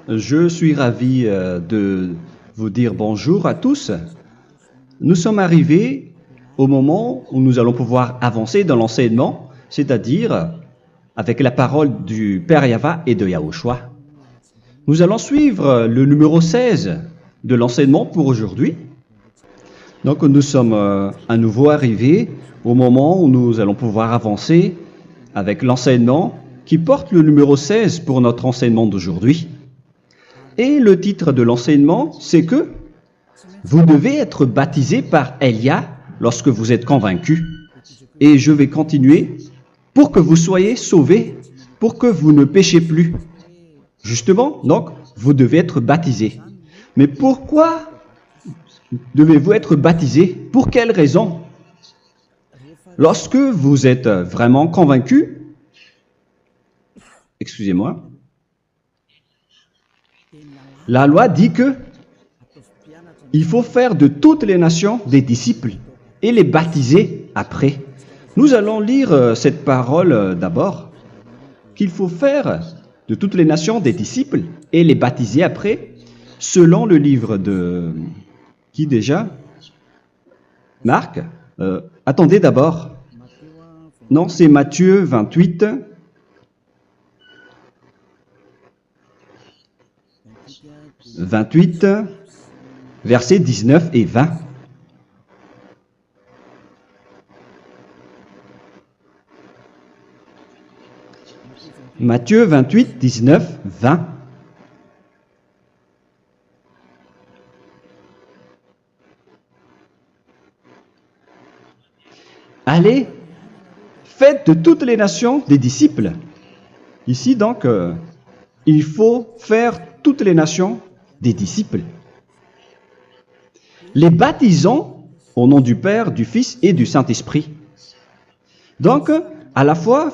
Je suis ravi de vous dire bonjour à tous. Nous sommes arrivés au moment où nous allons pouvoir avancer dans l'enseignement, c'est-à-dire avec la parole du Père Yava et de Yahushua. Nous allons suivre le numéro 16 de l'enseignement pour aujourd'hui. Donc nous sommes à nouveau arrivés au moment où nous allons pouvoir avancer avec l'enseignement qui porte le numéro 16 pour notre enseignement d'aujourd'hui. Et le titre de l'enseignement, c'est que vous devez être baptisé par Elia lorsque vous êtes convaincu. Et je vais continuer pour que vous soyez sauvés, pour que vous ne péchez plus. Justement, donc, vous devez être baptisé. Mais pourquoi devez-vous être baptisé? Pour quelle raison? Lorsque vous êtes vraiment convaincu, excusez-moi, la loi dit que il faut faire de toutes les nations des disciples et les baptiser après. Nous allons lire cette parole d'abord, qu'il faut faire de toutes les nations des disciples et les baptiser après, selon le livre de... Qui déjà? Marc? Attendez d'abord. Non, c'est Matthieu 28. Versets 19 et 20. Matthieu 28, 19, 20. Allez, faites de toutes les nations des disciples. Ici donc, il faut faire toutes les nations des disciples. Les baptisons au nom du Père, du Fils et du Saint-Esprit. Donc, à la fois,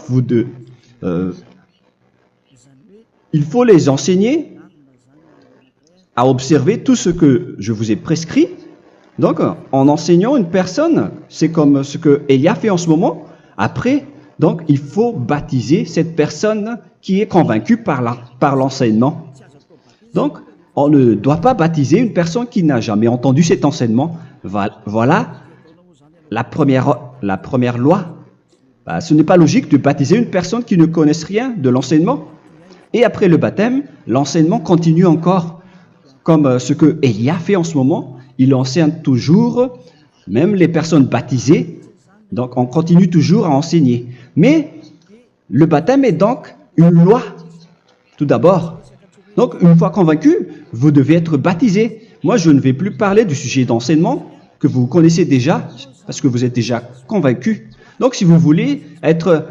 il faut les enseigner à observer tout ce que je vous ai prescrit. Donc, en enseignant une personne, c'est comme ce que Elia fait en ce moment. Après, donc, il faut baptiser cette personne qui est convaincue par l'enseignement. Donc, on ne doit pas baptiser une personne qui n'a jamais entendu cet enseignement. Voilà la première loi. Ce n'est pas logique de baptiser une personne qui ne connaisse rien de l'enseignement. Et après le baptême, l'enseignement continue encore, comme ce que Elia fait en ce moment. Il enseigne toujours, même les personnes baptisées. Donc, on continue toujours à enseigner. Mais le baptême est donc une loi, tout d'abord. Donc, une fois convaincu, vous devez être baptisé. Moi, je ne vais plus parler du sujet d'enseignement que vous connaissez déjà, parce que vous êtes déjà convaincu. Donc, si vous voulez être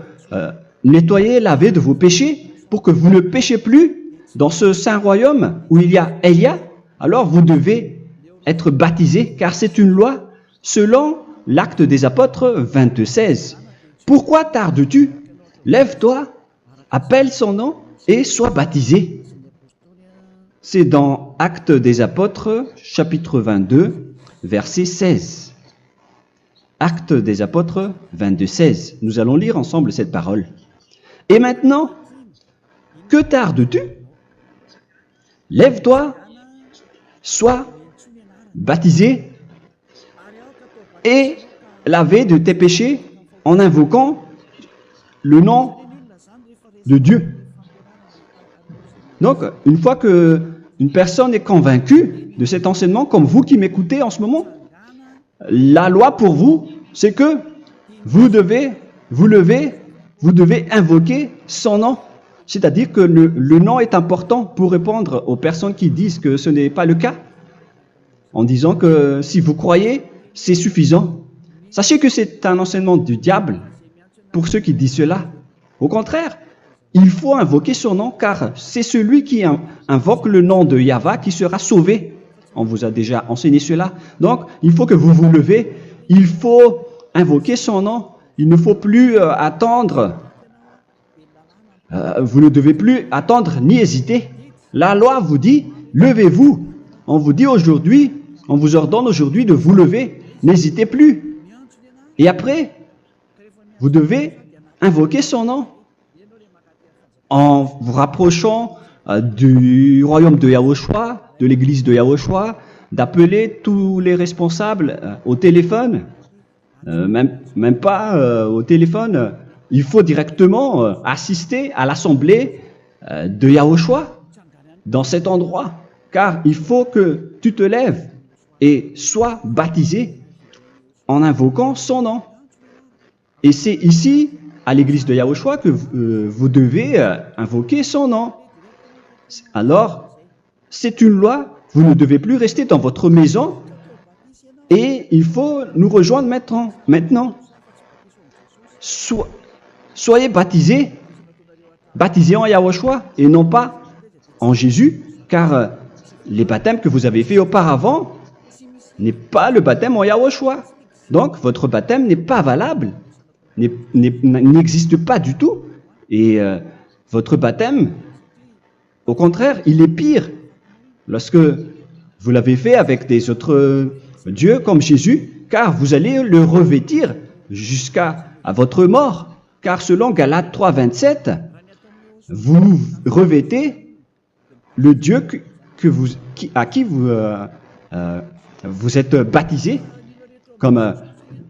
nettoyé, lavé de vos péchés, pour que vous ne péchez plus dans ce saint royaume où il y a Elia, alors vous devez être baptisé, car c'est une loi selon l'Acte des Apôtres 22:16. Pourquoi tardes-tu? Lève-toi, appelle son nom et sois baptisé. C'est dans Actes des Apôtres, chapitre 22, verset 16. Actes des Apôtres 22:16. Nous allons lire ensemble cette parole. Et maintenant, que tardes-tu? Lève-toi, sois baptisé et lavé de tes péchés en invoquant le nom de Dieu. Donc, une fois qu'une personne est convaincue de cet enseignement, comme vous qui m'écoutez en ce moment, la loi pour vous, c'est que vous devez invoquer son nom. C'est-à-dire que le nom est important pour répondre aux personnes qui disent que ce n'est pas le cas, en disant que si vous croyez, c'est suffisant. Sachez que c'est un enseignement du diable pour ceux qui disent cela. Au contraire, il faut invoquer son nom, car c'est celui qui invoque le nom de Yahva qui sera sauvé. On vous a déjà enseigné cela. Donc, il faut que vous vous levez, il faut invoquer son nom, il ne faut plus attendre. Vous ne devez plus attendre ni hésiter. La loi vous dit, levez-vous. On vous dit aujourd'hui, on vous ordonne aujourd'hui de vous lever. N'hésitez plus. Et après, vous devez invoquer son nom en vous rapprochant du royaume de Yahushua, de l'église de Yahushua, d'appeler tous les responsables au téléphone, même pas au téléphone. Il faut directement assister à l'assemblée de Yahushua dans cet endroit, car il faut que tu te lèves et sois baptisé en invoquant son nom. Et c'est ici, à l'église de Yahushua, que vous devez invoquer son nom. Alors, c'est une loi, vous ne devez plus rester dans votre maison et il faut nous rejoindre maintenant. Soyez baptisés en Yahushua et non pas en Jésus, car les baptêmes que vous avez faits auparavant n'est pas le baptême en Yahushua. Donc, votre baptême n'est pas valable, n'existe pas du tout. Et votre baptême, au contraire, il est pire. Lorsque vous l'avez fait avec des autres dieux comme Jésus, car vous allez le revêtir jusqu'à votre mort. Car selon Galates 3, 27, vous revêtez le Dieu à qui vous êtes baptisé. Comme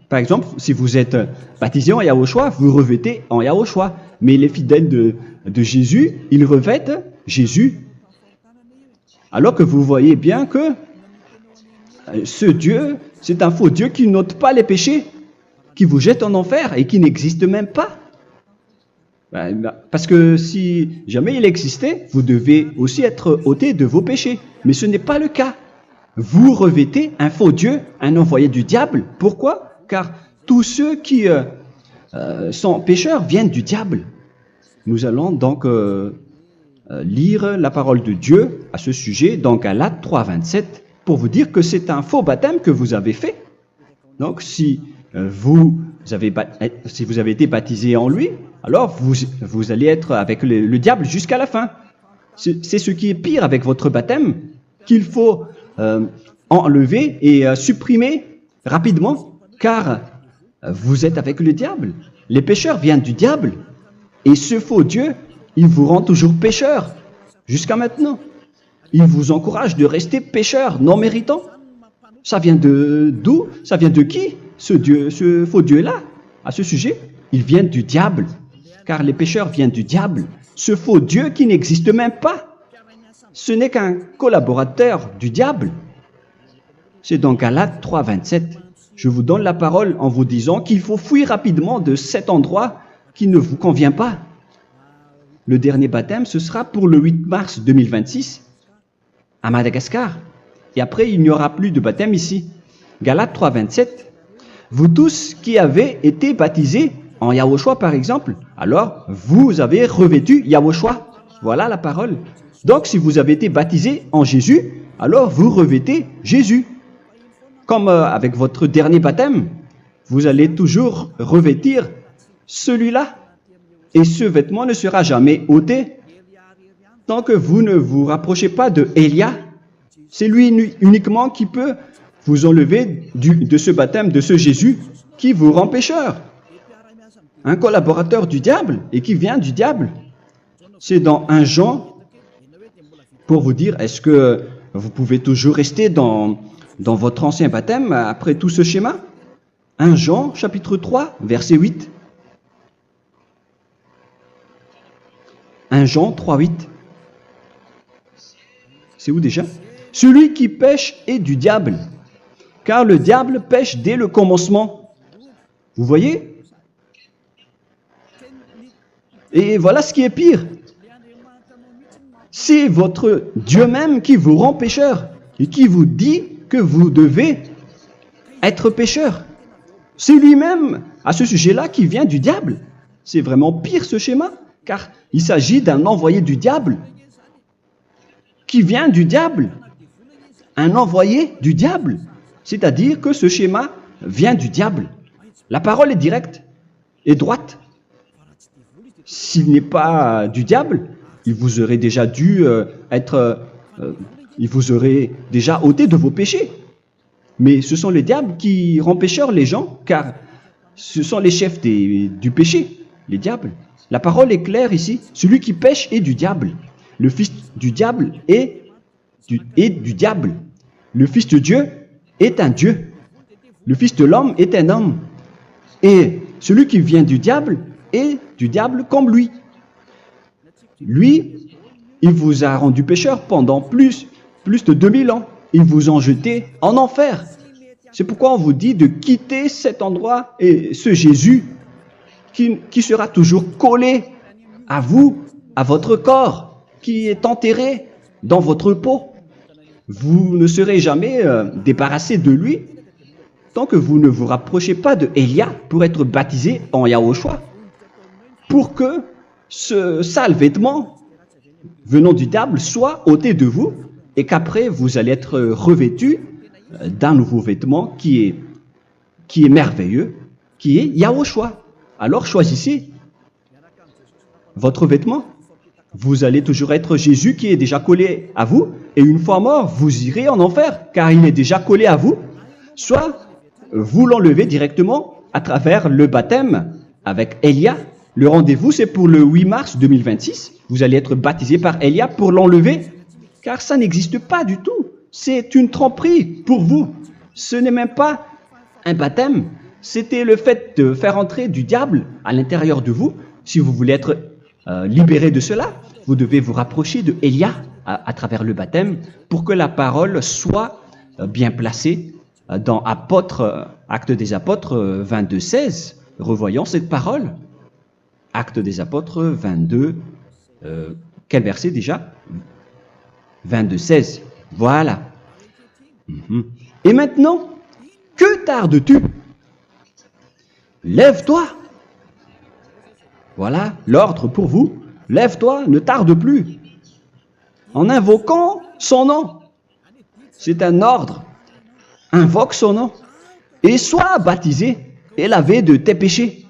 par exemple, si vous êtes baptisé en Yahushua, vous revêtez en Yahushua. Mais les fidèles de Jésus, ils revêtent Jésus. Alors que vous voyez bien que ce Dieu, c'est un faux Dieu qui n'ôte pas les péchés, qui vous jette en enfer et qui n'existe même pas. Parce que si jamais il existait, vous devez aussi être ôté de vos péchés. Mais ce n'est pas le cas. Vous revêtez un faux Dieu, un envoyé du diable. Pourquoi? Car tous ceux qui sont pécheurs viennent du diable. Nous allons donc lire la parole de Dieu à ce sujet dans Galates 3, 27 pour vous dire que c'est un faux baptême que vous avez fait. Donc si vous avez été baptisé en lui, alors vous allez être avec le diable jusqu'à la fin. C'est ce qui est pire avec votre baptême, qu'il faut enlever et supprimer rapidement, car vous êtes avec le diable. Les pécheurs viennent du diable, et ce faux Dieu, il vous rend toujours pécheur, jusqu'à maintenant. Il vous encourage de rester pécheur, non méritant. Ça vient d'où? Ça vient de qui, ce faux Dieu-là? À ce sujet, il vient du diable, car les pécheurs viennent du diable. Ce faux Dieu qui n'existe même pas. Ce n'est qu'un collaborateur du diable. C'est dans Galates 3, 27. Je vous donne la parole en vous disant qu'il faut fuir rapidement de cet endroit qui ne vous convient pas. Le dernier baptême, ce sera pour le 8 mars 2026 à Madagascar. Et après, il n'y aura plus de baptême ici. Galates 3, 27. Vous tous qui avez été baptisés en Yahushua, par exemple, alors vous avez revêtu Yahushua. Voilà la parole. Donc, si vous avez été baptisé en Jésus, alors vous revêtez Jésus. Comme avec votre dernier baptême, vous allez toujours revêtir celui-là. Et ce vêtement ne sera jamais ôté tant que vous ne vous rapprochez pas de Élia. C'est lui uniquement qui peut vous enlever de ce baptême, de ce Jésus qui vous rend pécheur. Un collaborateur du diable et qui vient du diable. C'est dans 1 Jean, pour vous dire, est-ce que vous pouvez toujours rester dans votre ancien baptême après tout ce schéma? 1 Jean, chapitre 3, verset 8. 1 Jean 3, 8. C'est où déjà? Celui qui pêche est du diable, car le diable pêche dès le commencement. Vous voyez? Et voilà ce qui est pire. C'est votre Dieu même qui vous rend pécheur et qui vous dit que vous devez être pécheur. C'est lui-même, à ce sujet-là, qui vient du diable. C'est vraiment pire ce schéma, car il s'agit d'un envoyé du diable qui vient du diable. Un envoyé du diable. C'est-à-dire que ce schéma vient du diable. La parole est directe et droite. S'il n'est pas du diable, il vous aurait déjà dû il vous aurait déjà ôté de vos péchés. Mais ce sont les diables qui rendent pécheurs les gens, car ce sont les chefs du péché, les diables. La parole est claire ici, celui qui pêche est du diable. le fils du diable est du diable. Le fils de Dieu est un Dieu. Le fils de l'homme est un homme. Et celui qui vient du diable est du diable comme lui. Lui, il vous a rendu pécheur pendant plus de 2000 ans. Il vous a jeté en enfer. C'est pourquoi on vous dit de quitter cet endroit et ce Jésus qui sera toujours collé à vous, à votre corps, qui est enterré dans votre peau. Vous ne serez jamais débarrassé de lui tant que vous ne vous rapprochez pas de Élia pour être baptisé en Yahushua, pour que ce sale vêtement venant du diable soit ôté de vous et qu'après vous allez être revêtu d'un nouveau vêtement qui est merveilleux, qui est Yahushua. Alors choisissez votre vêtement. Vous allez toujours être Jésus qui est déjà collé à vous, et une fois mort, vous irez en enfer, car il est déjà collé à vous. Soit vous l'enlevez directement à travers le baptême avec Élia. Le rendez-vous, c'est pour le 8 mars 2026. Vous allez être baptisé par Élia pour l'enlever, car ça n'existe pas du tout. C'est une tromperie pour vous. Ce n'est même pas un baptême. C'était le fait de faire entrer du diable à l'intérieur de vous. Si vous voulez être libéré de cela, vous devez vous rapprocher de Élia à travers le baptême pour que la parole soit bien placée dans Actes des Apôtres 22:16. Revoyons cette parole. Actes des Apôtres 22, quel verset déjà? 22:16. Voilà. Et maintenant, que tardes-tu? Lève-toi. Voilà l'ordre pour vous. Lève-toi, ne tarde plus. En invoquant son nom. C'est un ordre. Invoque son nom. Et sois baptisé et lavé de tes péchés.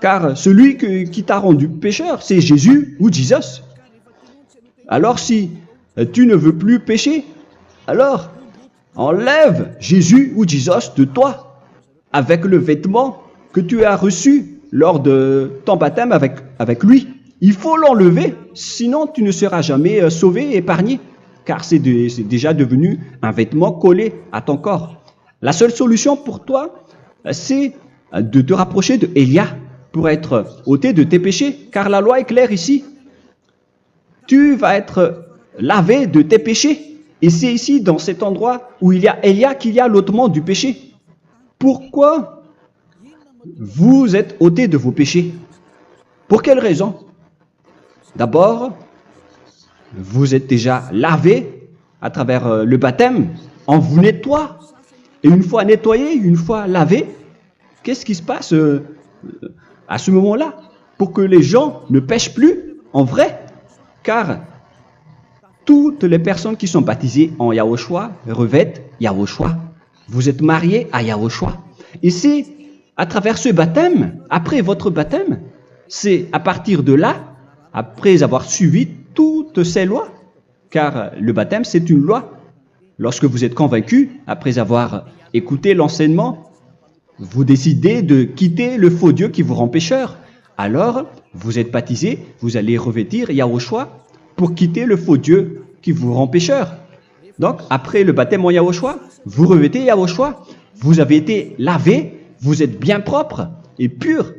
Car celui qui t'a rendu pécheur, c'est Jésus ou Jesus. Alors si tu ne veux plus pécher, alors enlève Jésus ou Jesus de toi avec le vêtement que tu as reçu lors de ton baptême avec lui. Il faut l'enlever, sinon tu ne seras jamais sauvé, épargné, car c'est déjà devenu un vêtement collé à ton corps. La seule solution pour toi, c'est de te rapprocher de Élia pour être ôté de tes péchés, car la loi est claire ici. Tu vas être lavé de tes péchés. Et c'est ici, dans cet endroit où il y a Élia, qu'il y a l'ôtement du péché. Pourquoi vous êtes ôté de vos péchés? Pour quelle raison? D'abord, vous êtes déjà lavé à travers le baptême. On vous nettoie. Et une fois nettoyé, une fois lavé, qu'est-ce qui se passe à ce moment-là? Pour que les gens ne pêchent plus en vrai. Car toutes les personnes qui sont baptisées en Yahushua revêtent Yahushua. Vous êtes mariés à Yahushua. Et c'est à travers ce baptême, après votre baptême, c'est à partir de là, après avoir suivi toutes ces lois, car le baptême c'est une loi. Lorsque vous êtes convaincu, après avoir écouté l'enseignement, vous décidez de quitter le faux Dieu qui vous rend pécheur. Alors, vous êtes baptisé, vous allez revêtir Yahushua pour quitter le faux Dieu qui vous rend pécheur. Donc, après le baptême en Yahushua, vous revêtez Yahushua. Vous avez été lavé, vous êtes bien propre et pur.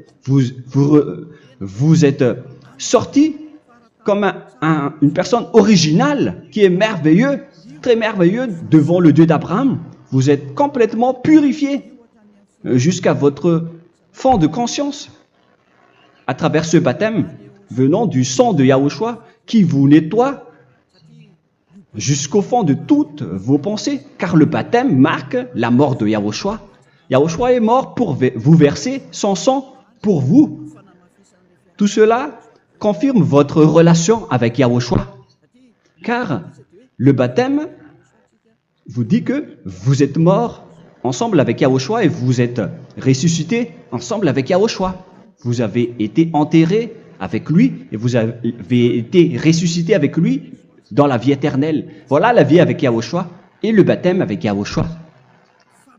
Vous êtes sorti comme une personne originale qui est merveilleux, très merveilleux devant le Dieu d'Abraham. Vous êtes complètement purifié jusqu'à votre fond de conscience à travers ce baptême venant du sang de Yahushua qui vous nettoie jusqu'au fond de toutes vos pensées, car le baptême marque la mort de Yahushua. Yahushua est mort pour vous verser son sang pour vous. Tout cela confirme votre relation avec Yahushua, car le baptême vous dit que vous êtes mort ensemble avec Yahushua et vous êtes ressuscité ensemble avec Yahushua. Vous avez été enterré avec lui et vous avez été ressuscité avec lui dans la vie éternelle. Voilà la vie avec Yahushua et le baptême avec Yahushua.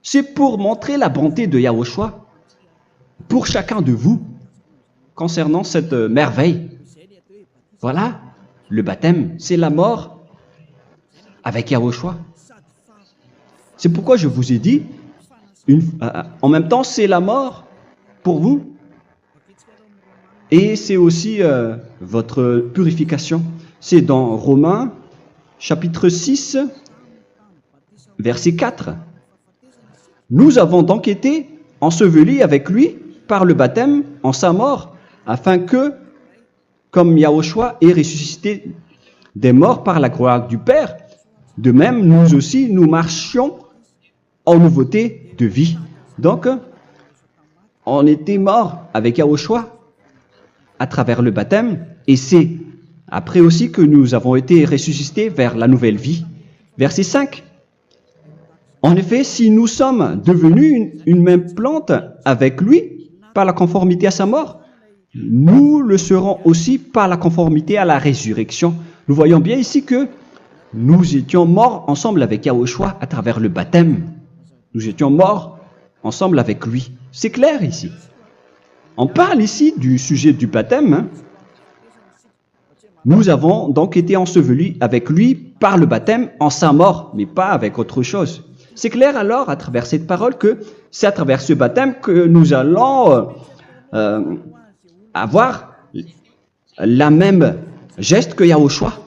C'est pour montrer la bonté de Yahushua pour chacun de vous concernant cette merveille. Voilà le baptême, c'est la mort avec Yahushua. C'est pourquoi je vous ai dit, en même temps, c'est la mort pour vous. Et c'est aussi votre purification. C'est dans Romains, chapitre 6, verset 4. Nous avons donc été ensevelis avec lui par le baptême en sa mort, afin que, comme Yahushua est ressuscité des morts par la gloire du Père, de même, nous aussi, nous marchions en nouveauté de vie. Donc, on était morts avec Yahushua à travers le baptême, et c'est après aussi que nous avons été ressuscités vers la nouvelle vie. Verset 5. En effet, si nous sommes devenus une même plante avec lui par la conformité à sa mort, nous le serons aussi par la conformité à la résurrection. Nous voyons bien ici que nous étions morts ensemble avec Yahushua à travers le baptême. Nous étions morts ensemble avec lui. C'est clair ici. On parle ici du sujet du baptême. Nous avons donc été ensevelis avec lui par le baptême en sa mort, mais pas avec autre chose. C'est clair alors à travers cette parole que c'est à travers ce baptême que nous allons avoir la même geste que Yahushua.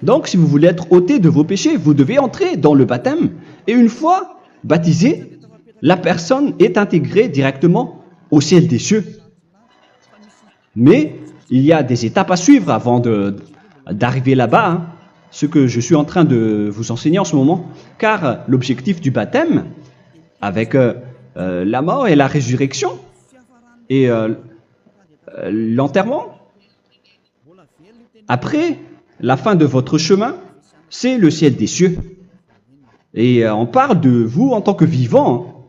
Donc, si vous voulez être ôté de vos péchés, vous devez entrer dans le baptême. Et une fois baptisé, la personne est intégrée directement au ciel des cieux. Mais il y a des étapes à suivre avant d'arriver là-bas, ce que je suis en train de vous enseigner en ce moment. Car l'objectif du baptême, avec la mort et la résurrection, et l'enterrement, après la fin de votre chemin, c'est le ciel des cieux. Et on parle de vous en tant que vivant.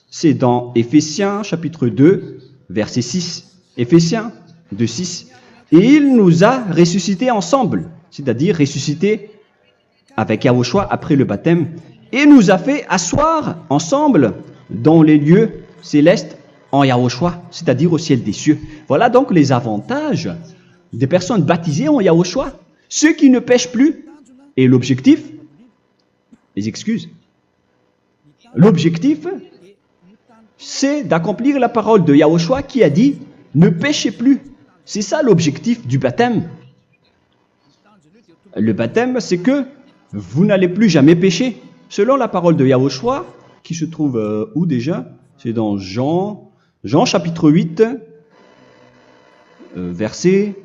C'est dans Éphésiens chapitre 2, verset 6. Éphésiens 2, 6. Et il nous a ressuscités ensemble, c'est-à-dire ressuscités avec Yahushua après le baptême, et nous a fait asseoir ensemble dans les lieux célestes en Yahushua, c'est-à-dire au ciel des cieux. Voilà donc les avantages des personnes baptisées en Yahushua, ceux qui ne pêchent plus. Et l'objectif, les excuses, l'objectif, c'est d'accomplir la parole de Yahushua qui a dit « Ne péchez plus ». C'est ça l'objectif du baptême. Le baptême, c'est que vous n'allez plus jamais pécher. Selon la parole de Yahushua, qui se trouve où déjà? C'est dans Jean chapitre 8, verset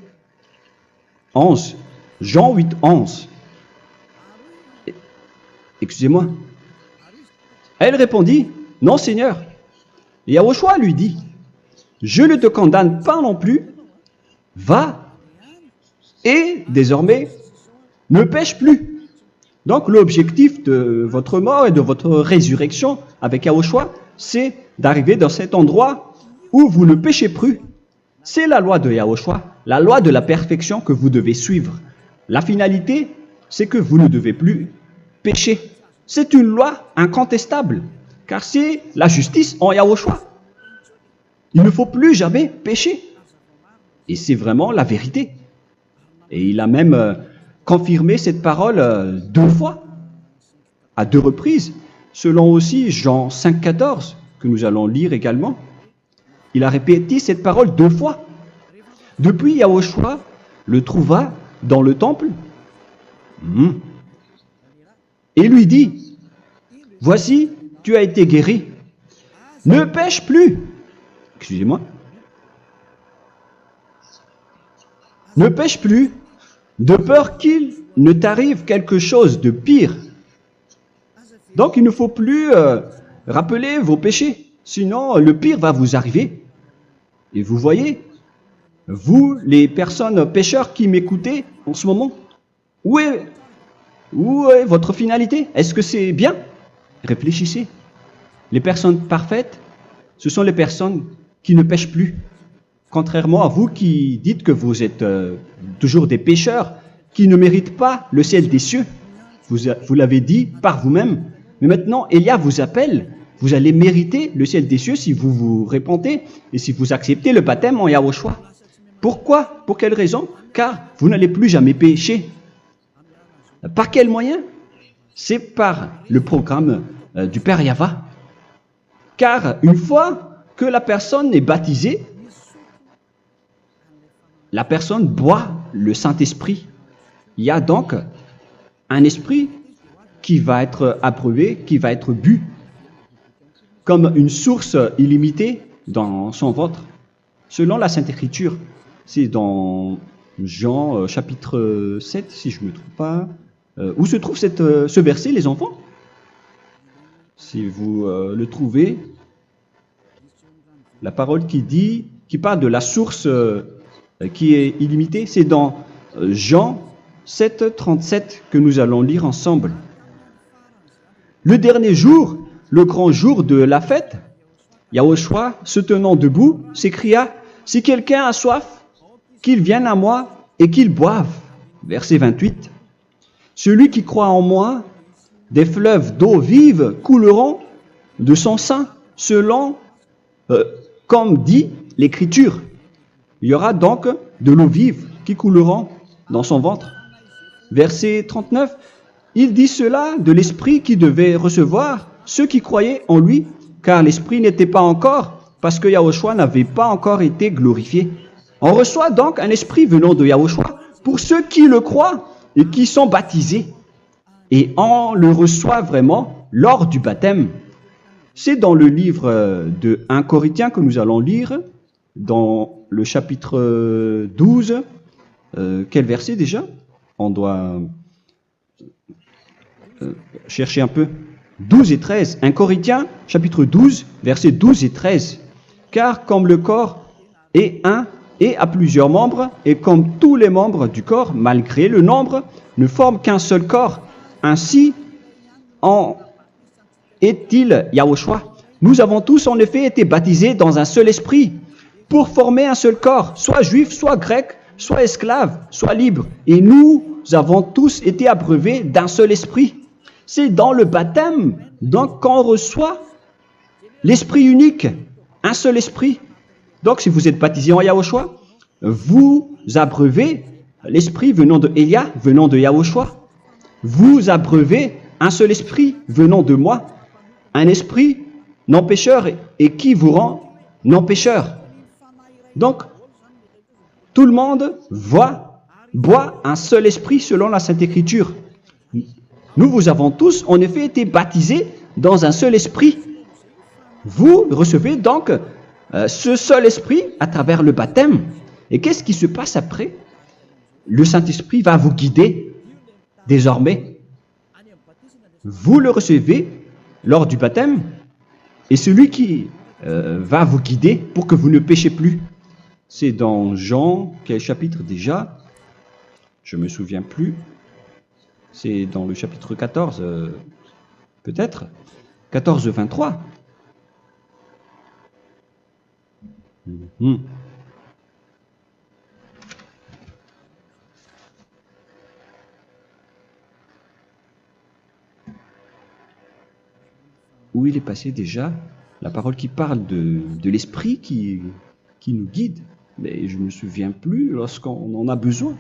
11. Jean 8, 11. Excusez-moi. Elle répondit, « Non, Seigneur. » Et Yahushua lui dit, « Je ne te condamne pas non plus. Va et désormais ne pêche plus. » Donc l'objectif de votre mort et de votre résurrection avec Yahushua, c'est d'arriver dans cet endroit où vous ne péchez plus. C'est la loi de Yahushua, la loi de la perfection que vous devez suivre. La finalité, c'est que vous ne devez plus pécher. C'est une loi incontestable, car c'est la justice en Yahushua. Il ne faut plus jamais pécher. Et c'est vraiment la vérité. Et il a même confirmé cette parole 2 fois, à 2 reprises, selon aussi Jean 5, 14, que nous allons lire également. Il a répété cette parole 2 fois. Depuis, Yahushua le trouva dans le temple et lui dit, « Voici, tu as été guéri. Ne pêche plus. » Excusez-moi. Ne pêche plus, de peur qu'il ne t'arrive quelque chose de pire. Donc, il ne faut plus rappeler vos péchés, sinon le pire va vous arriver. Et vous voyez, vous, les personnes pécheurs qui m'écoutez en ce moment, où est votre finalité? Est-ce que c'est bien? Réfléchissez. Les personnes parfaites, ce sont les personnes qui ne pêchent plus. Contrairement à vous qui dites que vous êtes toujours des pécheurs qui ne méritent pas le ciel des cieux. Vous l'avez dit par vous-même. Mais maintenant, Élia vous appelle. Vous allez mériter le ciel des cieux si vous vous repentez et si vous acceptez le baptême en Yahushua. Pourquoi? Pour quelle raison? car vous n'allez plus jamais pécher. Par quel moyen? C'est par le programme du Père Yahva. Car une fois que la personne est baptisée, la personne boit le Saint-Esprit. Il y a donc un esprit qui va être approuvé, qui va être bu, comme une source illimitée dans son ventre, selon la Sainte Écriture. C'est dans Jean chapitre 7, si je ne me trompe pas. Où se trouve ce verset, les enfants? Si vous le trouvez, la parole qui parle de la source qui est illimitée, c'est dans Jean 7, 37 que nous allons lire ensemble. Le dernier jour, le grand jour de la fête, Yahushua, se tenant debout, s'écria, « Si quelqu'un a soif, qu'il vienne à moi et qu'il boive. » Verset 28. « Celui qui croit en moi, des fleuves d'eau vive couleront de son sein, selon, comme dit l'Écriture. » Il y aura donc de l'eau vive qui couleront dans son ventre. Verset 39. Il dit cela de l'Esprit qui devait recevoir ceux qui croyaient en lui, car l'Esprit n'était pas encore, parce que Yahushua n'avait pas encore été glorifié. On reçoit donc un Esprit venant de Yahushua pour ceux qui le croient et qui sont baptisés. Et on le reçoit vraiment lors du baptême. C'est dans le livre de 1 Corinthiens que nous allons lire, dans le chapitre 12. Quel verset déjà? On doit chercher un peu. 12 et 13. 1 Corinthiens, chapitre 12, versets 12 et 13. Car comme le corps est un et a plusieurs membres, et comme tous les membres du corps, malgré le nombre, ne forment qu'un seul corps, ainsi en est-il Yahushua. Nous avons tous en effet été baptisés dans un seul esprit, pour former un seul corps, soit juif, soit grec, soit esclave, soit libre. Et nous avons tous été abreuvés d'un seul esprit. C'est dans le baptême, donc, qu'on reçoit l'esprit unique, un seul esprit. Donc, si vous êtes baptisé en Yahushua, vous abreuvez l'esprit venant de Elia, venant de Yahushua. Vous abreuvez un seul esprit venant de moi, un esprit non pécheur et qui vous rend non pécheur. Donc, tout le monde boit un seul esprit selon la Sainte Écriture. Nous vous avons tous en effet été baptisés dans un seul esprit. Vous recevez donc ce seul esprit à travers le baptême. Et qu'est-ce qui se passe après? Le Saint-Esprit va vous guider désormais. Vous le recevez lors du baptême et celui qui va vous guider pour que vous ne péchez plus. C'est dans Jean, quel chapitre déjà? Je ne me souviens plus. C'est dans le chapitre 14, peut-être. 14, 23. Où il est passé déjà la parole qui parle de l'esprit qui nous guide. Mais je ne me souviens plus lorsqu'on en a besoin.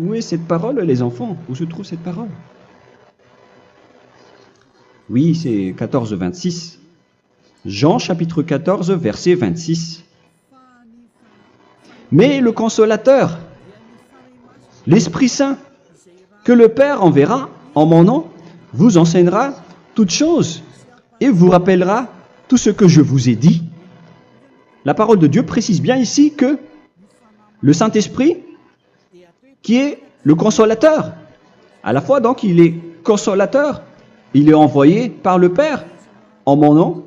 Où est cette parole, les enfants? Où se trouve cette parole? Oui, c'est 14, 26. Jean, chapitre 14, verset 26. Mais le Consolateur, l'Esprit Saint, que le Père enverra en mon nom, vous enseignera toutes choses et vous rappellera tout ce que je vous ai dit. La parole de Dieu précise bien ici que le Saint-Esprit, qui est le consolateur, à la fois donc il est consolateur, il est envoyé par le Père en mon nom,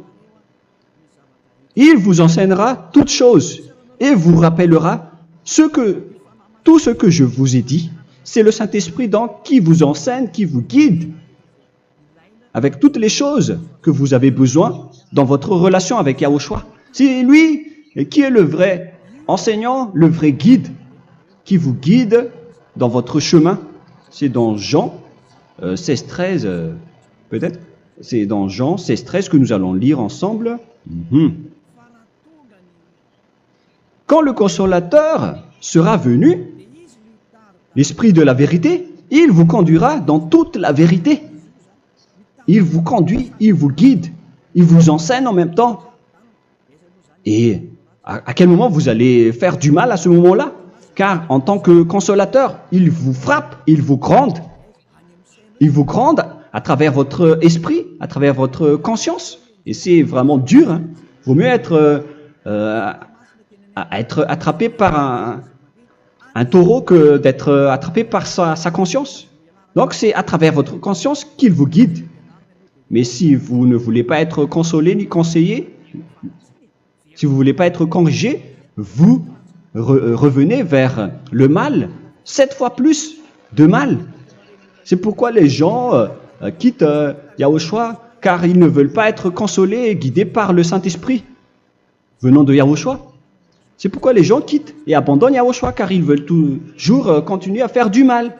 il vous enseignera toutes choses et vous rappellera tout ce que je vous ai dit. C'est le Saint-Esprit donc qui vous enseigne, qui vous guide avec toutes les choses que vous avez besoin dans votre relation avec Yahushua. C'est lui qui est le vrai enseignant, le vrai guide, qui vous guide dans votre chemin. C'est dans Jean 16, 13, peut-être. C'est dans Jean 16, 13 que nous allons lire ensemble. Quand le consolateur sera venu, l'Esprit de la vérité, il vous conduira dans toute la vérité. Il vous conduit, il vous guide, il vous enseigne en même temps. Et à quel moment vous allez faire du mal à ce moment-là? Car en tant que consolateur, il vous frappe, il vous gronde. Il vous gronde à travers votre esprit, à travers votre conscience. Et c'est vraiment dur. Hein. Vaut mieux être attrapé par un taureau que d'être attrapé par sa conscience. Donc c'est à travers votre conscience qu'il vous guide. Mais si vous ne voulez pas être consolé ni conseillé, si vous ne voulez pas être corrigé, vous revenez vers le mal, 7 fois plus de mal. C'est pourquoi les gens quittent Yahushua, car ils ne veulent pas être consolés et guidés par le Saint-Esprit venant de Yahushua. C'est pourquoi les gens quittent et abandonnent Yahushua, car ils veulent toujours continuer à faire du mal.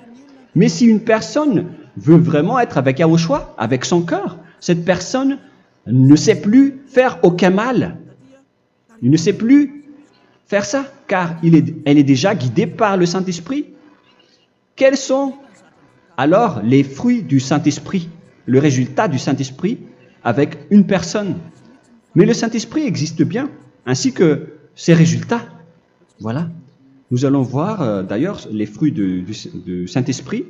Mais si une personne veut vraiment être avec Yahushua, avec son cœur, cette personne ne sait plus faire aucun mal. Il ne sait plus faire ça, car elle est déjà guidée par le Saint-Esprit. Quels sont alors les fruits du Saint-Esprit, le résultat du Saint-Esprit avec une personne? Mais le Saint-Esprit existe bien, ainsi que ses résultats. Voilà. Nous allons voir d'ailleurs les fruits du Saint-Esprit.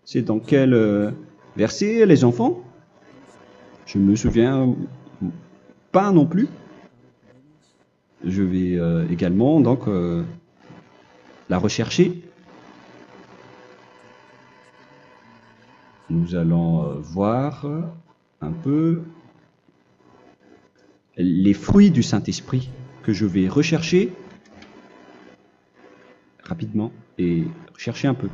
C'est dans quel verset, les enfants? Je ne me souviens pas non plus. Je vais également donc la rechercher. Nous allons voir un peu les fruits du Saint-Esprit que je vais rechercher rapidement et chercher un peu.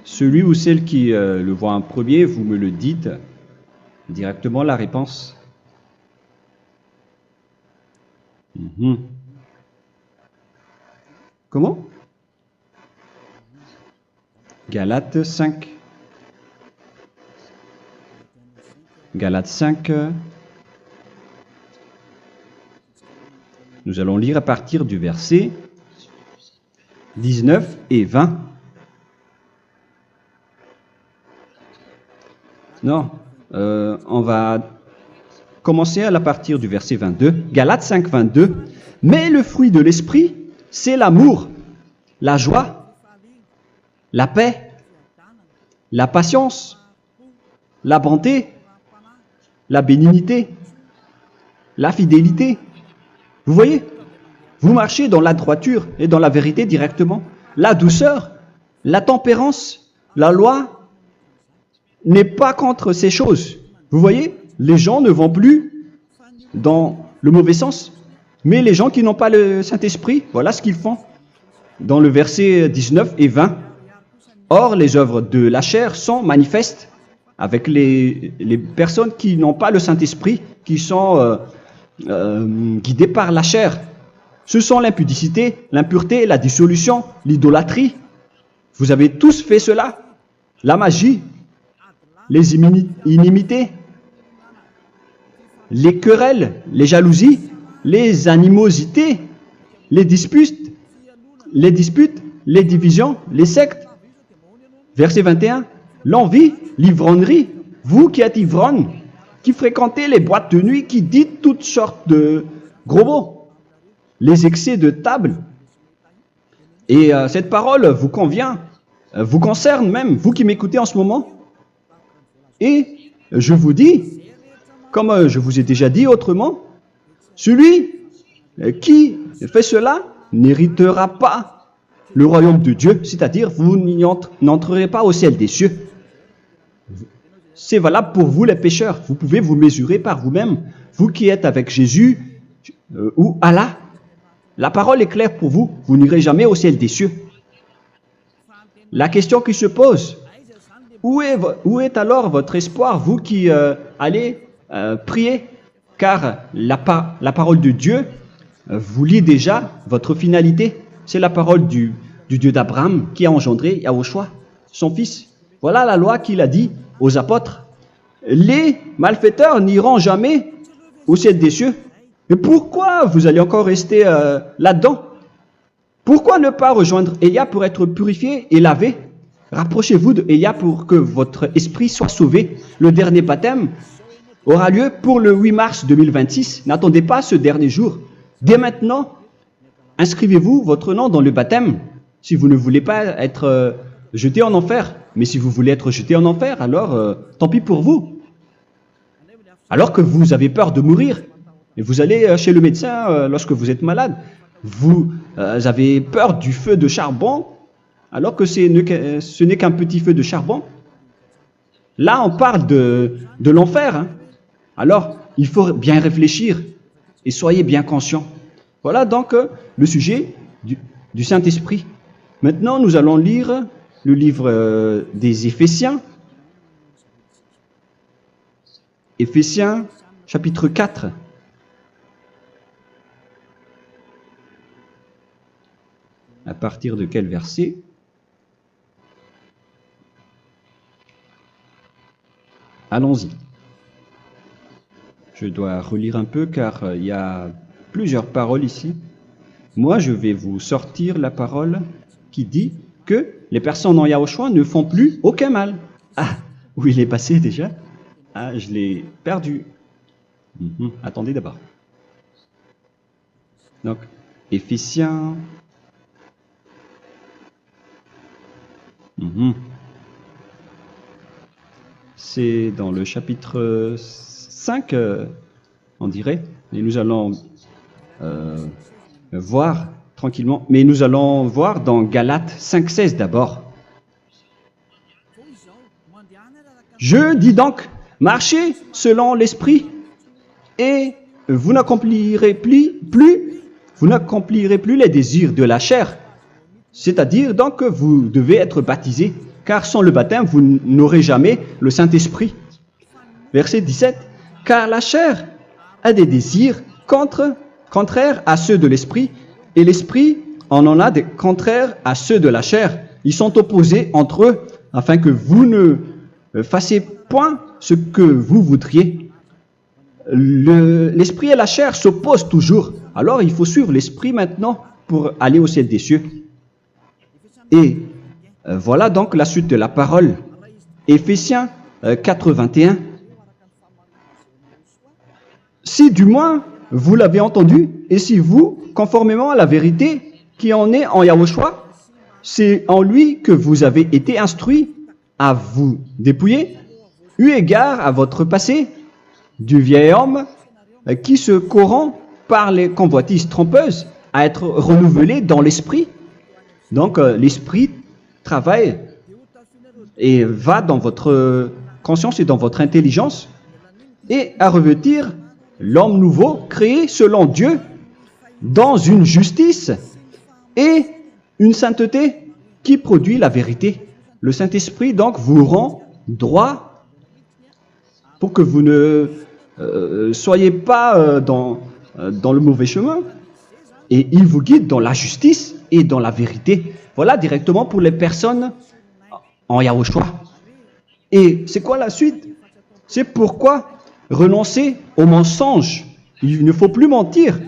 Celui ou celle qui le voit en premier, vous me le dites directement la réponse. Comment? Galates 5. Galates 5. Nous allons lire à partir du verset 19 et 20. Non, on va commencer à partir du verset 22. Galates 5, 22. Mais le fruit de l'esprit, c'est l'amour, la joie, la paix, la patience, la bonté, la bénignité, la fidélité. Vous voyez? Vous marchez dans la droiture et dans la vérité directement. La douceur, la tempérance, la loi n'est pas contre ces choses. Vous voyez? Les gens ne vont plus dans le mauvais sens. Mais les gens qui n'ont pas le Saint-Esprit, voilà ce qu'ils font. Dans le verset 19 et 20. Or, les œuvres de la chair sont manifestes avec les personnes qui n'ont pas le Saint-Esprit, qui sont guidées par la chair. Ce sont l'impudicité, l'impureté, la dissolution, l'idolâtrie. Vous avez tous fait cela. La magie, les inimités, les querelles, les jalousies, les animosités, les disputes, les divisions, les sectes. Verset 21, l'envie, l'ivrognerie, vous qui êtes ivrognes, qui fréquentez les boîtes de nuit, qui dites toutes sortes de gros mots, les excès de table. Et cette parole vous convient, vous concerne même, vous qui m'écoutez en ce moment. Et je vous dis, comme je vous ai déjà dit autrement, celui qui fait cela n'héritera pas le royaume de Dieu, c'est-à-dire vous n'entrerez pas au ciel des cieux. C'est valable pour vous les pécheurs. Vous pouvez vous mesurer par vous-même, vous qui êtes avec Jésus ou Allah. La parole est claire pour vous, vous n'irez jamais au ciel des cieux. La question qui se pose, où est alors votre espoir, vous qui allez prier? Car la parole de Dieu vous lit déjà votre finalité. C'est la parole du Dieu d'Abraham qui a engendré Yahushua, son fils. Voilà la loi qu'il a dit aux apôtres. Les malfaiteurs n'iront jamais au ciel des cieux. Mais pourquoi vous allez encore rester là-dedans? Pourquoi ne pas rejoindre Élia pour être purifié et lavé? Rapprochez-vous de Élia pour que votre esprit soit sauvé. Le dernier baptême aura lieu pour le 8 mars 2026. N'attendez pas ce dernier jour. Dès maintenant, inscrivez-vous votre nom dans le baptême si vous ne voulez pas être jeté en enfer. Mais si vous voulez être jeté en enfer, alors tant pis pour vous. Alors que vous avez peur de mourir, et vous allez chez le médecin lorsque vous êtes malade, vous avez peur du feu de charbon, alors que ce n'est qu'un petit feu de charbon. Là, on parle de l'enfer. Hein. Alors, il faut bien réfléchir et soyez bien conscients. Voilà donc le sujet du Saint-Esprit. Maintenant, nous allons lire le livre des Éphésiens. Éphésiens, chapitre 4. À partir de quel verset? Allons-y. Je dois relire un peu car il y a plusieurs paroles ici. Moi, je vais vous sortir la parole qui dit que les personnes en Yahushua ne font plus aucun mal. Ah, où il est passé déjà? Ah, je l'ai perdu. Attendez d'abord. Donc, Éphésiens. C'est dans le chapitre 5, on dirait. Et nous allons voir tranquillement. Mais nous allons voir dans Galates 5,16 d'abord. Je dis donc, marchez selon l'esprit et vous n'accomplirez plus les désirs de la chair. C'est-à-dire donc que vous devez être baptisé, car sans le baptême, vous n'aurez jamais le Saint-Esprit. Verset 17. Car la chair a des désirs contraires à ceux de l'esprit, et l'esprit en a des contraires à ceux de la chair. Ils sont opposés entre eux, afin que vous ne fassiez point ce que vous voudriez. L'esprit et la chair s'opposent toujours. Alors il faut suivre l'esprit maintenant pour aller au ciel des cieux. Et voilà donc la suite de la parole. Éphésiens 4:21. Si du moins vous l'avez entendu, et si vous, conformément à la vérité qui en est en Yahushua, c'est en lui que vous avez été instruits à vous dépouiller, eu égard à votre passé, du vieil homme qui se corrompt par les convoitises trompeuses, à être renouvelé dans l'esprit. Donc l'esprit travaille et va dans votre conscience et dans votre intelligence et à revêtir l'homme nouveau créé selon Dieu dans une justice et une sainteté qui produit la vérité. Le Saint-Esprit donc vous rend droit pour que vous ne soyez pas dans le mauvais chemin et il vous guide dans la justice et dans la vérité. Voilà directement pour les personnes en Yahushua. Et c'est quoi la suite? C'est pourquoi renoncer au mensonge. Il ne faut plus mentir.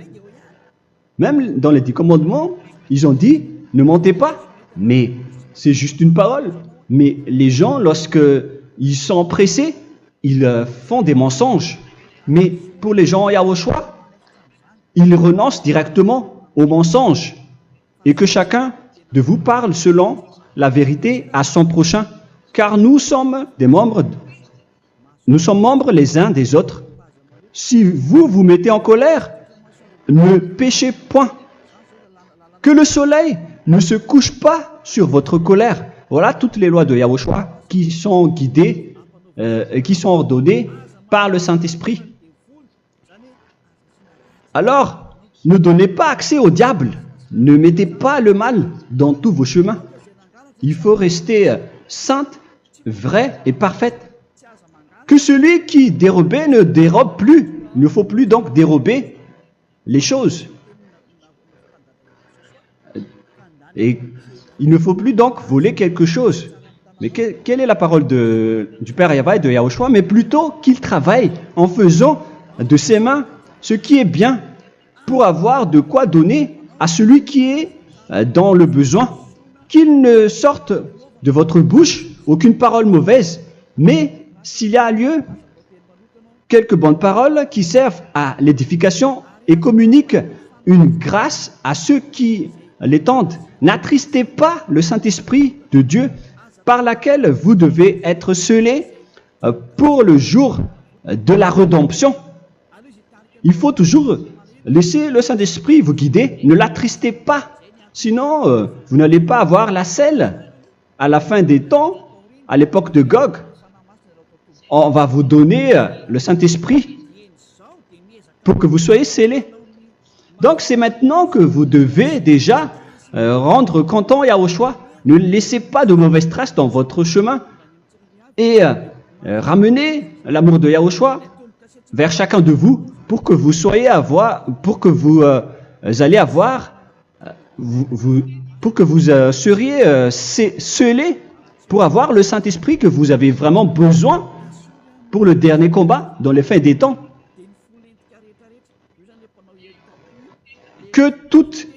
Même dans les 10 commandements, ils ont dit ne mentez pas. Mais c'est juste une parole. Mais les gens, lorsqu'ils sont pressés, ils font des mensonges. Mais pour les gens en Yahushua, ils renoncent directement au mensonge. Et que chacun de vous parle selon la vérité à son prochain. Car nous sommes membres les uns des autres. Si vous vous mettez en colère, ne péchez point. Que le soleil ne se couche pas sur votre colère. Voilà toutes les lois de Yahushua qui sont guidées, qui sont ordonnées par le Saint-Esprit. Alors, ne donnez pas accès au diable. Ne mettez pas le mal dans tous vos chemins. Il faut rester sainte, vraie et parfaite. Que celui qui dérobait ne dérobe plus. Il ne faut plus donc dérober les choses. Et il ne faut plus donc voler quelque chose. Mais quelle est la parole du Père Yahweh et de Yahushua? Mais plutôt qu'il travaille en faisant de ses mains ce qui est bien pour avoir de quoi donner à celui qui est dans le besoin. Qu'il ne sorte de votre bouche aucune parole mauvaise, mais s'il y a lieu, quelques bonnes paroles qui servent à l'édification et communiquent une grâce à ceux qui l'étendent. N'attristez pas le Saint-Esprit de Dieu par laquelle vous devez être scellés pour le jour de la rédemption. Il faut toujours laisser le Saint-Esprit vous guider, ne l'attristez pas, sinon vous n'allez pas avoir la selle. À la fin des temps, à l'époque de Gog, on va vous donner le Saint-Esprit pour que vous soyez scellés. Donc c'est maintenant que vous devez déjà rendre content Yahushua. Ne laissez pas de mauvaises traces dans votre chemin et ramenez l'amour de Yahushua vers chacun de vous pour que vous soyez seriez scellés pour avoir le Saint-Esprit que vous avez vraiment besoin pour le dernier combat dans les fins des temps. Que toute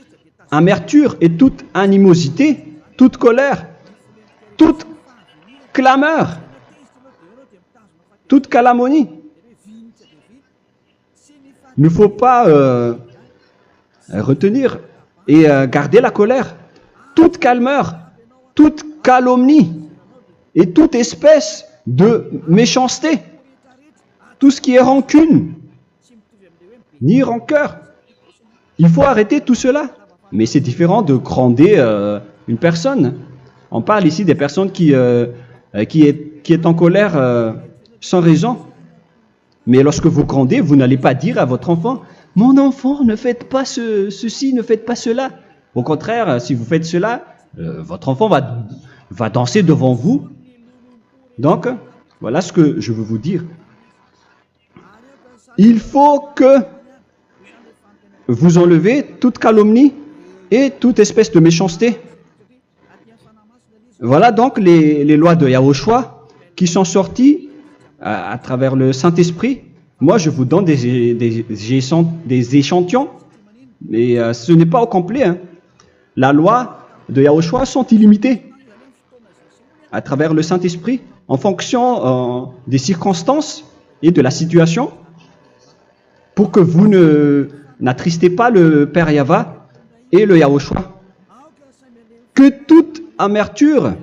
amertume et toute animosité, toute colère, toute clameur, toute calomnie, il ne faut pas retenir et garder la colère. Toute calmeur, toute calomnie et toute espèce de méchanceté, tout ce qui est rancune, ni rancœur. Il faut arrêter tout cela. Mais c'est différent de gronder une personne. On parle ici des personnes qui est en colère sans raison. Mais lorsque vous grondez, vous n'allez pas dire à votre enfant « Mon enfant, ne faites pas ceci, ne faites pas cela ». Au contraire, si vous faites cela, votre enfant va danser devant vous. Donc, voilà ce que je veux vous dire. Il faut que vous enlevez toute calomnie et toute espèce de méchanceté. Voilà donc les lois de Yahushua qui sont sorties à travers le Saint-Esprit. Moi, je vous donne des échantillons, mais ce n'est pas au complet. Hein. La loi de Yahushua sont illimitées à travers le Saint-Esprit en fonction des circonstances et de la situation pour que vous n'attristez pas le Père Yahva et le Yahushua. Que toute amertume,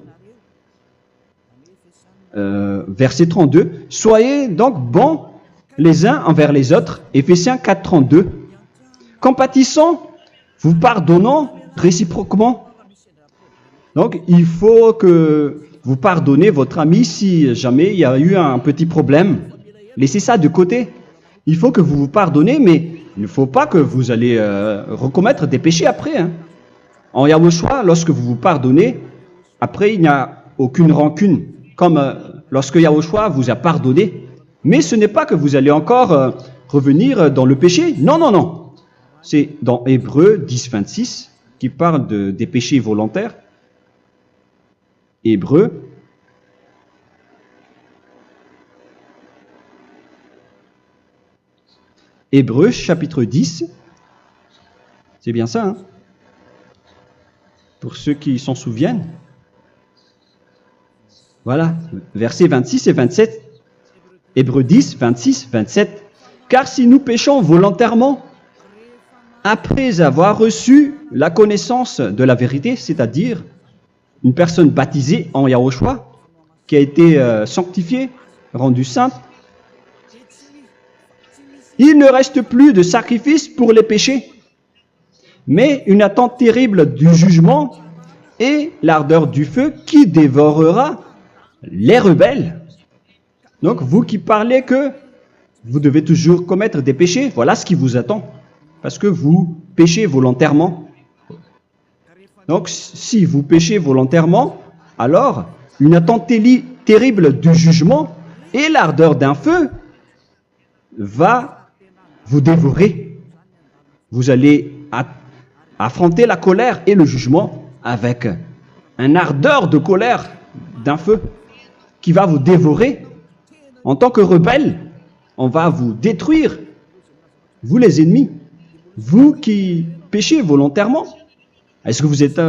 verset 32, soyez donc bons les uns envers les autres, Éphésiens 4, 32, compatissant, vous pardonnant réciproquement. Donc, il faut que vous pardonnez votre ami si jamais il y a eu un petit problème. Laissez ça de côté. Il faut que vous vous pardonnez, mais il ne faut pas que vous allez recommettre des péchés après. Hein. En Yahushua, lorsque vous vous pardonnez, après il n'y a aucune rancune, comme lorsque Yahushua vous a pardonné. Mais ce n'est pas que vous allez encore revenir dans le péché. Non, non, non. C'est dans Hébreux 10, 26 qui parle des péchés volontaires. Hébreux. Hébreux chapitre 10. C'est bien ça, hein? Pour ceux qui s'en souviennent. Voilà, versets 26 et 27. Hébreux 10, 26, 27. Car si nous péchons volontairement, après avoir reçu la connaissance de la vérité, c'est-à-dire une personne baptisée en Yahushua, qui a été sanctifiée, rendue sainte, il ne reste plus de sacrifice pour les péchés, mais une attente terrible du jugement et l'ardeur du feu qui dévorera les rebelles. Donc, vous qui parlez que vous devez toujours commettre des péchés, voilà ce qui vous attend, parce que vous péchez volontairement. Donc, si vous péchez volontairement, alors une attente terrible du jugement et l'ardeur d'un feu va vous dévorer. Vous allez affronter la colère et le jugement avec un ardeur de colère d'un feu qui va vous dévorer. En tant que rebelle, on va vous détruire vous les ennemis, vous qui péchez volontairement. Est-ce que vous n'êtes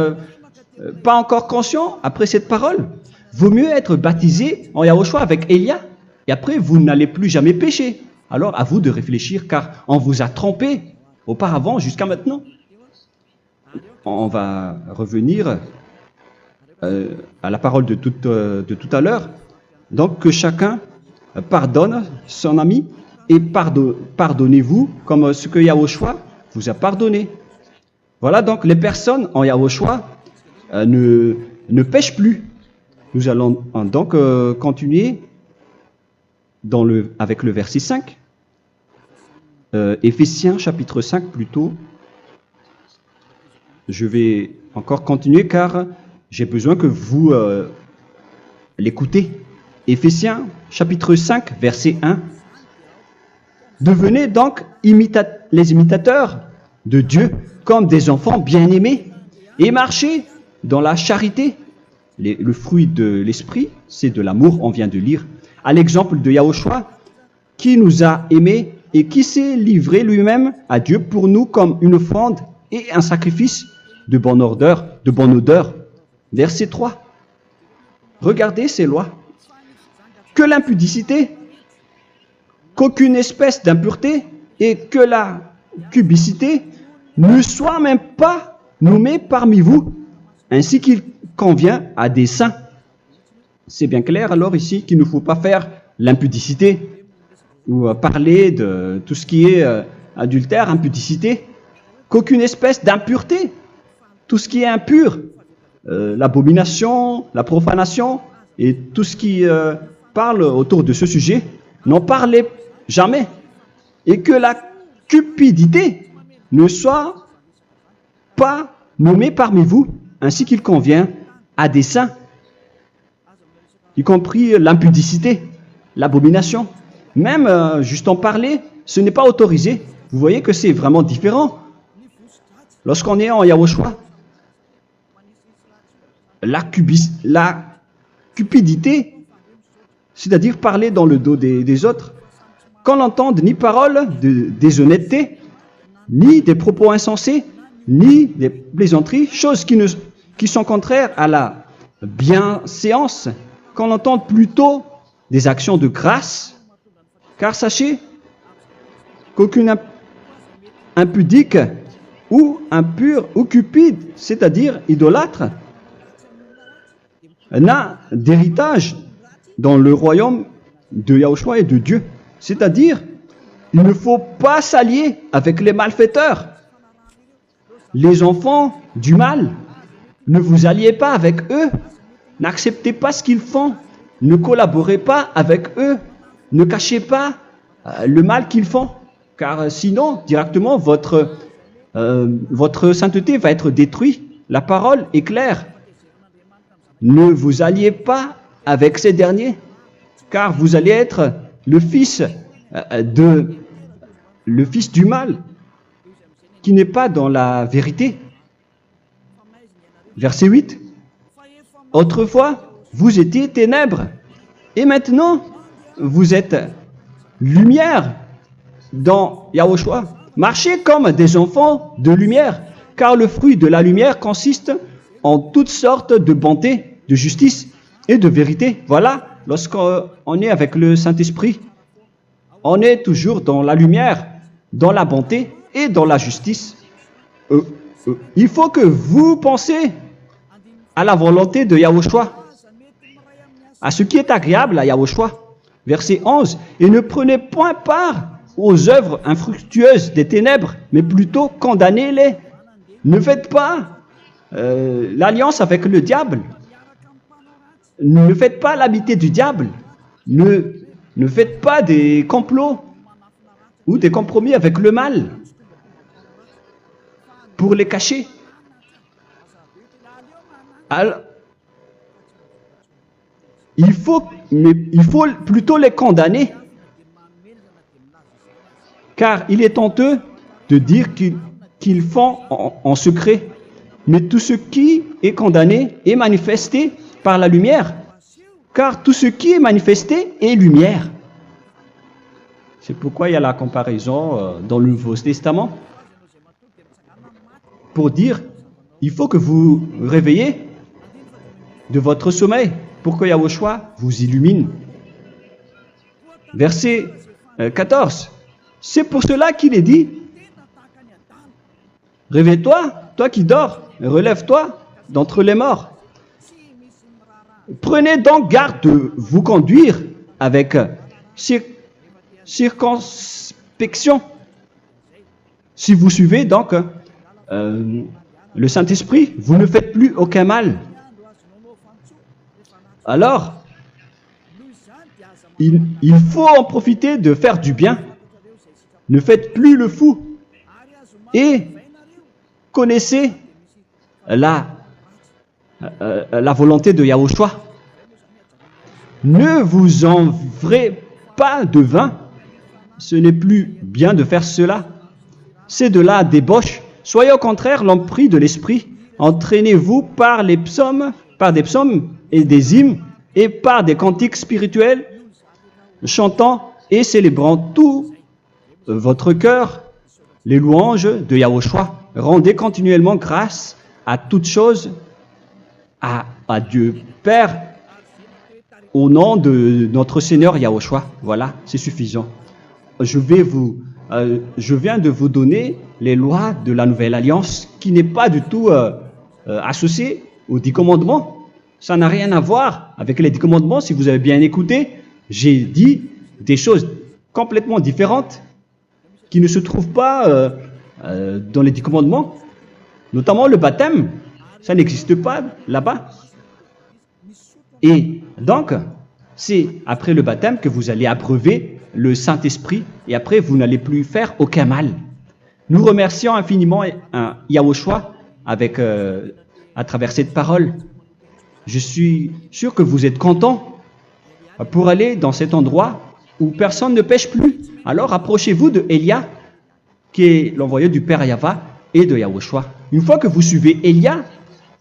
pas encore conscient après cette parole? Vaut mieux être baptisé en Yahushua avec Elia, et après vous n'allez plus jamais pécher. Alors à vous de réfléchir, car on vous a trompé auparavant jusqu'à maintenant. On va revenir à la parole de tout à l'heure. Donc que chacun pardonne son ami et pardonnez-vous comme ce que Yahushua vous a pardonné. Voilà, donc les personnes en Yahushua ne pêchent plus. Nous allons donc continuer avec le verset 5. Éphésiens chapitre 5 plutôt. Je vais encore continuer car j'ai besoin que vous l'écoutez. Éphésiens chapitre 5 verset 1. Devenez donc les imitateurs de Dieu comme des enfants bien-aimés et marchez dans la charité. Le fruit de l'esprit, c'est de l'amour, on vient de lire, à l'exemple de Yahushua, qui nous a aimés et qui s'est livré lui-même à Dieu pour nous comme une offrande et un sacrifice de bonne odeur. Verset 3. Regardez ces lois. Que l'impudicité, qu'aucune espèce d'impureté et que la cubicité ne soient même pas nommés parmi vous, ainsi qu'il convient à des saints. C'est bien clair alors ici qu'il ne faut pas faire l'impudicité ou parler de tout ce qui est adultère, impudicité, qu'aucune espèce d'impureté, tout ce qui est impur, l'abomination, la profanation et tout ce qui parle autour de ce sujet, n'en parlez jamais. Et que la cupidité ne soit pas nommée parmi vous, ainsi qu'il convient à des saints, y compris l'impudicité, l'abomination. Même juste en parler, ce n'est pas autorisé. Vous voyez que c'est vraiment différent. Lorsqu'on est en Yahushua, la cupidité, c'est-à-dire parler dans le dos des autres, qu'on n'entende ni parole de déshonnêteté, ni des propos insensés, ni des plaisanteries, choses qui sont contraires à la bienséance, qu'on entende plutôt des actions de grâce. Car sachez qu'aucune impudique ou impure ou cupide, c'est-à-dire idolâtre, n'a d'héritage dans le royaume de Yahushua et de Dieu. C'est-à-dire, il ne faut pas s'allier avec les malfaiteurs. Les enfants du mal, ne vous alliez pas avec eux. N'acceptez pas ce qu'ils font. Ne collaborez pas avec eux. Ne cachez pas le mal qu'ils font. Car sinon, directement, votre sainteté va être détruite. La parole est claire. Ne vous alliez pas avec ces derniers. Car vous allez être le fils du mal, qui n'est pas dans la vérité. Verset 8. Autrefois, vous étiez ténèbres, et maintenant, vous êtes lumière dans Yahushua. Marchez comme des enfants de lumière, car le fruit de la lumière consiste en toutes sortes de bonté, de justice et de vérité. Voilà, lorsqu'on est avec le Saint-Esprit, on est toujours dans la lumière, dans la bonté et dans la justice. Il faut que vous pensiez à la volonté de Yahushua, à ce qui est agréable à Yahushua. Verset 11. Et ne prenez point part aux œuvres infructueuses des ténèbres, mais plutôt condamnez-les. Ne faites pas l'alliance avec le diable. Ne faites pas l'amitié du diable. Ne faites pas des complots ou des compromis avec le mal pour les cacher. Alors, il faut plutôt les condamner, car il est honteux de dire qu'ils font en secret. Mais tout ce qui est condamné est manifesté par la lumière, car tout ce qui est manifesté est lumière. C'est pourquoi il y a la comparaison dans le Nouveau Testament pour dire il faut que vous réveillez de votre sommeil pour que Yahushua vous illumine. Verset 14. C'est pour cela qu'il est dit réveille-toi, toi qui dors, relève-toi d'entre les morts. Prenez donc garde de vous conduire avec circonspection. Si vous suivez donc le Saint-Esprit, vous ne faites plus aucun mal. Alors, il faut en profiter de faire du bien. Ne faites plus le fou. Et connaissez la volonté de Yahushua. Ne vous envrez pas de vin. Ce n'est plus bien de faire cela. C'est de la débauche. Soyez au contraire l'empris de l'esprit. Entraînez-vous par des psaumes et des hymnes et par des cantiques spirituels, chantant et célébrant tout votre cœur les louanges de Yahushua. Rendez continuellement grâce à toutes choses à Dieu Père au nom de notre Seigneur Yahushua. Voilà, c'est suffisant. Je viens de vous donner les lois de la Nouvelle Alliance qui n'est pas du tout associée aux 10 commandements. Ça n'a rien à voir avec les 10 commandements. Si vous avez bien écouté, j'ai dit des choses complètement différentes qui ne se trouvent pas dans les 10 commandements. Notamment le baptême. Ça n'existe pas là-bas. Et donc, c'est après le baptême que vous allez abreuver le Saint-Esprit et après, vous n'allez plus faire aucun mal. Nous remercions infiniment Yahushua à travers cette parole. Je suis sûr que vous êtes contents pour aller dans cet endroit où personne ne pêche plus. Alors, approchez-vous de Élia, qui est l'envoyé du Père Yahva et de Yahushua. Une fois que vous suivez Élia,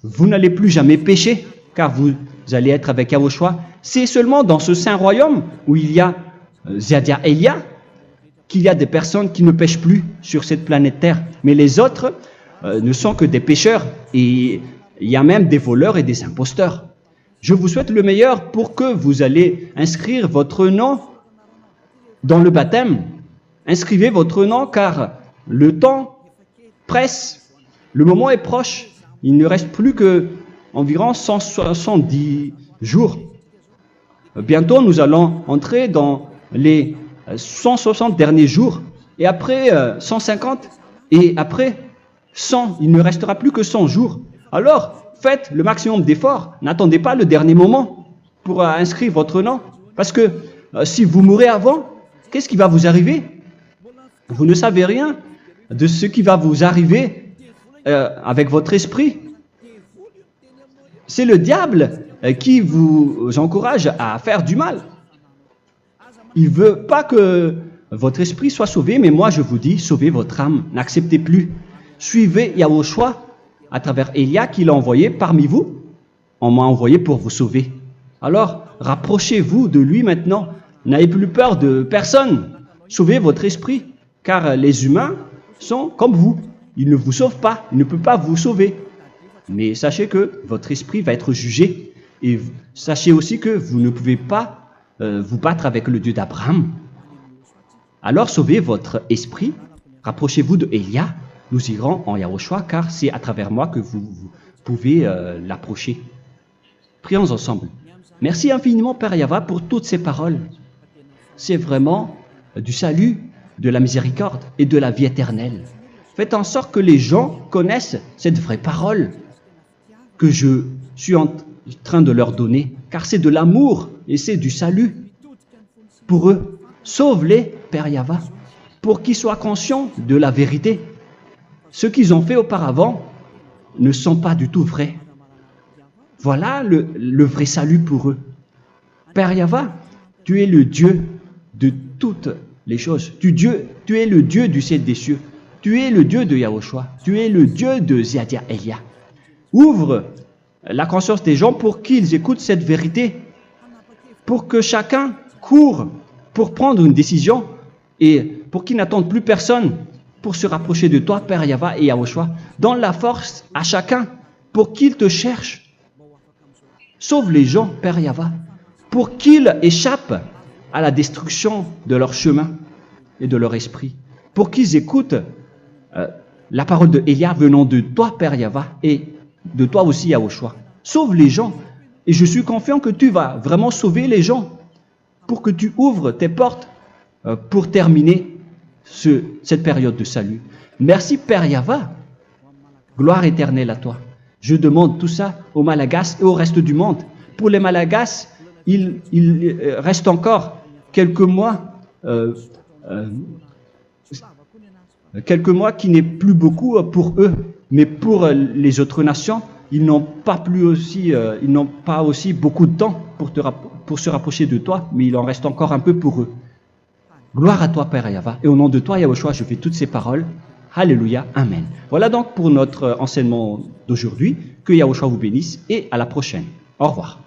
vous n'allez plus jamais pécher, car vous allez être avec Yahushua. C'est seulement dans ce saint royaume où il y a Ziadia Elia qu'il y a des personnes qui ne pêchent plus sur cette planète Terre. Mais les autres ne sont que des pécheurs et il y a même des voleurs et des imposteurs. Je vous souhaite le meilleur pour que vous allez inscrire votre nom dans le baptême. Inscrivez votre nom car le temps presse, le moment est proche. Il ne reste plus que environ 170 jours. Bientôt, nous allons entrer dans les 160 derniers jours, et après 150, et après 100. Il ne restera plus que 100 jours. Alors, faites le maximum d'efforts. N'attendez pas le dernier moment pour inscrire votre nom. Parce que si vous mourrez avant, qu'est-ce qui va vous arriver? Vous ne savez rien de ce qui va vous arriver avec votre esprit. C'est le diable qui vous encourage à faire du mal. Il ne veut pas que votre esprit soit sauvé, mais moi je vous dis, sauvez votre âme, n'acceptez plus. Suivez Yahushua à travers Élia qu'il a envoyé parmi vous. On m'a envoyé pour vous sauver. Alors, rapprochez-vous de lui maintenant. N'ayez plus peur de personne. Sauvez votre esprit, car les humains sont comme vous. Ils ne vous sauvent pas, ils ne peuvent pas vous sauver. Mais sachez que votre esprit va être jugé. Et sachez aussi que vous ne pouvez pas vous battre avec le Dieu d'Abraham. Alors sauvez votre esprit, rapprochez-vous de Élia, nous irons en Yahushua, car c'est à travers moi que vous pouvez l'approcher. Prions ensemble. Merci infiniment, Père Yahva, pour toutes ces paroles. C'est vraiment du salut, de la miséricorde et de la vie éternelle. Faites en sorte que les gens connaissent cette vraie parole que je suis en train de leur donner, car c'est de l'amour et c'est du salut pour eux. Sauve-les, Père Yahva, pour qu'ils soient conscients de la vérité. Ce qu'ils ont fait auparavant ne sont pas du tout vrais. Voilà le vrai salut pour eux. Père Yahva, tu es le Dieu de toutes les choses. Tu es le Dieu du ciel des cieux. Tu es le Dieu de Yahushua. Tu es le Dieu de Ziadia Elia. Ouvre la conscience des gens pour qu'ils écoutent cette vérité, pour que chacun court pour prendre une décision et pour qu'ils n'attendent plus personne pour se rapprocher de toi, Père Yahweh et Yahushua. Donne la force à chacun pour qu'ils te cherchent. Sauve les gens, Père Yahweh, pour qu'ils échappent à la destruction de leur chemin et de leur esprit, pour qu'ils écoutent la parole de Élia venant de toi, Père Yahweh, et de toi aussi, Yahushua. Sauve les gens, et je suis confiant que tu vas vraiment sauver les gens pour que tu ouvres tes portes pour terminer cette période de salut. Merci, Père Yahweh. Gloire éternelle à toi. Je demande tout ça aux Malagasy et au reste du monde. Pour les Malagasy, il reste encore quelques mois qui n'est plus beaucoup pour eux, mais pour les autres nations, ils n'ont pas aussi beaucoup de temps pour se rapprocher de toi, mais il en reste encore un peu pour eux. Gloire à toi, Père Yahweh, et au nom de toi, Yahushua, je fais toutes ces paroles. Alléluia, Amen. Voilà donc pour notre enseignement d'aujourd'hui. Que Yahushua vous bénisse et à la prochaine. Au revoir.